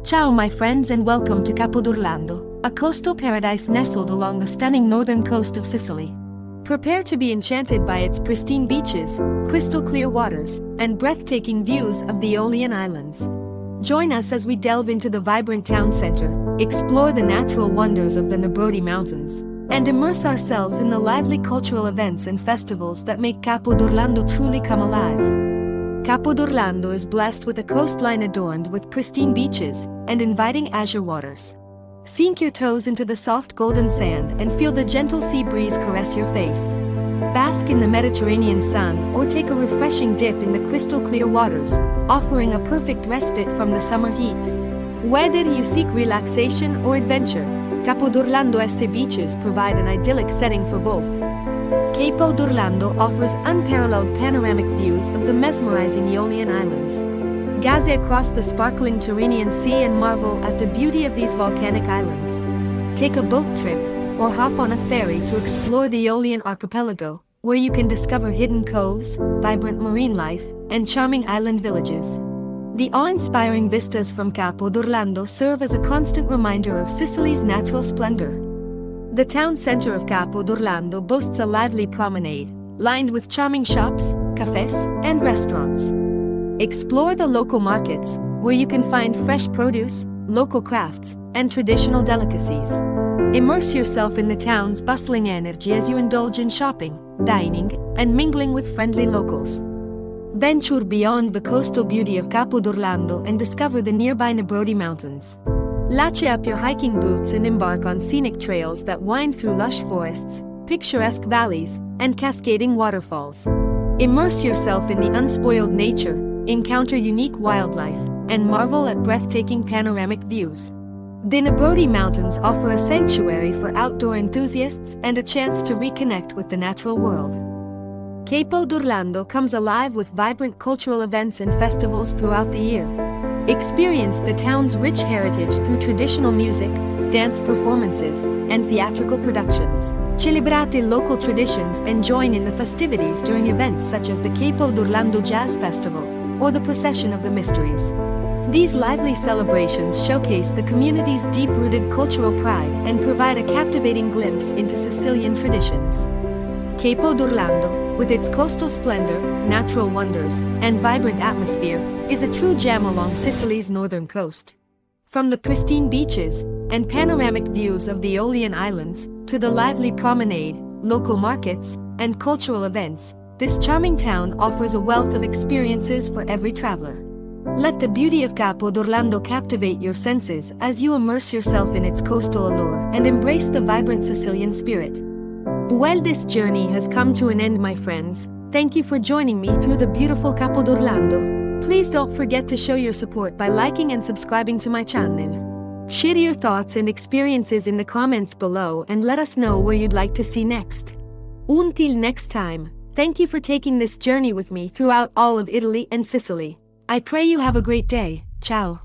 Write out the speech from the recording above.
Ciao my friends and welcome to Capo d'Orlando, a coastal paradise nestled along the stunning northern coast of Sicily. Prepare to be enchanted by its pristine beaches, crystal clear waters, and breathtaking views of the Aeolian Islands. Join us as we delve into the vibrant town center, explore the natural wonders of the Nebrodi Mountains, and immerse ourselves in the lively cultural events and festivals that make Capo d'Orlando truly come alive. Capo d'Orlando is blessed with a coastline adorned with pristine beaches and inviting azure waters. Sink your toes into the soft golden sand and feel the gentle sea breeze caress your face. Bask in the Mediterranean sun or take a refreshing dip in the crystal clear waters, offering a perfect respite from the summer heat. Whether you seek relaxation or adventure, Capo d'Orlando SE beaches provide an idyllic setting for both. Capo d'Orlando offers unparalleled panoramic views of the mesmerizing Aeolian Islands. Gaze across the sparkling Tyrrhenian Sea and marvel at the beauty of these volcanic islands. Take a boat trip, or hop on a ferry to explore the Aeolian archipelago, where you can discover hidden coves, vibrant marine life, and charming island villages. The awe-inspiring vistas from Capo d'Orlando serve as a constant reminder of Sicily's natural splendor. The town center of Capo d'Orlando boasts a lively promenade, lined with charming shops, cafes, and restaurants. Explore the local markets, where you can find fresh produce, local crafts, and traditional delicacies. Immerse yourself in the town's bustling energy as you indulge in shopping, dining, and mingling with friendly locals. Venture beyond the coastal beauty of Capo d'Orlando and discover the nearby Nebrodi Mountains. Latch up your hiking boots and embark on scenic trails that wind through lush forests, picturesque valleys, and cascading waterfalls. Immerse yourself in the unspoiled nature, encounter unique wildlife, and marvel at breathtaking panoramic views. The Nebrodi Mountains offer a sanctuary for outdoor enthusiasts and a chance to reconnect with the natural world. Capo d'Orlando comes alive with vibrant cultural events and festivals throughout the year. Experience the town's rich heritage through traditional music, dance performances, and theatrical productions. Celebrate local traditions and join in the festivities during events such as the Capo d'Orlando Jazz Festival or the Procession of the Mysteries. These lively celebrations showcase the community's deep-rooted cultural pride and provide a captivating glimpse into Sicilian traditions. Capo d'Orlando, with its coastal splendor, natural wonders, and vibrant atmosphere, is a true gem along Sicily's northern coast. From the pristine beaches and panoramic views of the Aeolian Islands to the lively promenade, local markets, and cultural events, this charming town offers a wealth of experiences for every traveler. Let the beauty of Capo d'Orlando captivate your senses as you immerse yourself in its coastal allure and embrace the vibrant Sicilian spirit. Well, this journey has come to an end, my friends. Thank you for joining me through the beautiful Capo d'Orlando. Please don't forget to show your support by liking and subscribing to my channel. Share your thoughts and experiences in the comments below and let us know where you'd like to see next. Until next time, thank you for taking this journey with me throughout all of Italy and Sicily. I pray you have a great day. Ciao.